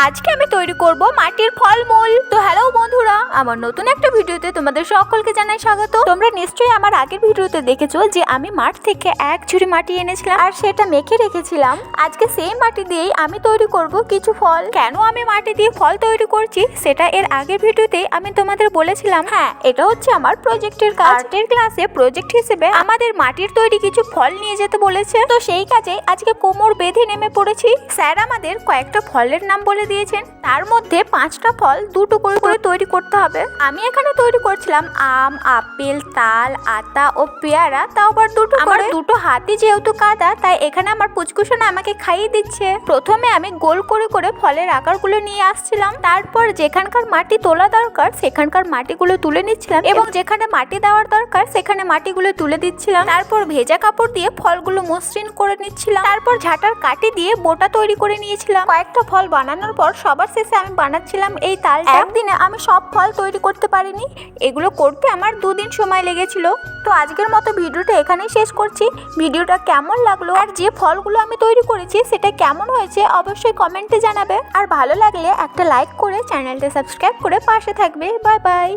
আজকে আমি তৈরি করব মাটির ফলমূল। তো হ্যালো বন্ধুরা, আমার নতুন একটা ভিডিওতে তোমাদের সকলকে জানাই স্বাগত। তোমরা নিশ্চয়ই আমার আগের ভিডিওতে দেখেছো যে আমি মাঠ থেকে এক ঝুড়ি মাটি এনেছিলাম আর সেটা মেখে রেখেছিলাম। আজকে সেই মাটি দিয়েই আমি তৈরি করব কিছু ফল। কেন আমি মাটি দিয়ে ফল তৈরি করছি সেটা এর আগের ভিডিওতে আমি তোমাদের বলেছিলাম। হ্যাঁ, এটা হচ্ছে আমার প্রজেক্টের কাজ। আর্টের ক্লাসে প্রজেক্ট হিসেবে আমাদের মাটির তৈরি কিছু ফল নিয়ে যেতে বলেছে, তো সেই কাজে আজকে কোমর বেঁধে নেমে পড়েছি। স্যার আমাদের কয়েকটা ফলের নাম বলে দিয়েছেন, তার মধ্যে 5টা ফল 2 টুকরো করে তৈরি করতে হবে। আমি এখানে তৈরি করছিলাম আম, আপেল, তাল, আতা ও পেয়ারা, তাও আবার 2 করে। আমার 2টো হাতি যেহেতু কাদা, তাই এখানে আমার পুচকুসোনা আমাকে খাইয়ে দিচ্ছে। প্রথমে আমি গোল করে করে ফলের আকারগুলো নিয়ে আসছিলাম, তারপর যেখানকার মাটি তোলা দরকার সেখানকার মাটিগুলো তুলে নিচ্ছিলাম এবং যেখানে মাটি দেওয়ার দরকার সেখানে মাটিগুলো তুলে দিচ্ছিলাম। তারপর ভেজা কাপড় দিয়ে ফলগুলো মসৃণ করে নিচ্ছিলাম। তারপর ঝাঁটার কাঠি দিয়ে বোটা তৈরি করে নিয়েছিলাম। কয়েকটা ফল বানানোর পর সবার শেষে আমি বানাচ্ছিলাম এই তালটা। একদিনে আমি সব ফল তৈরি করতে পারিনি, এগুলো করতে আমার 2 দিন সময় লেগেছিল। তো আজকের মতো ভিডিওটা এখানেই শেষ করছি। ভিডিওটা কেমন লাগলো আর যে ফলগুলো আমি তৈরি করেছি সেটা কেমন হয়েছে অবশ্যই কমেন্টে জানাবে। আর ভালো লাগলে একটা লাইক করে চ্যানেলটা সাবস্ক্রাইব করে পাশে থাকবে। Bye bye.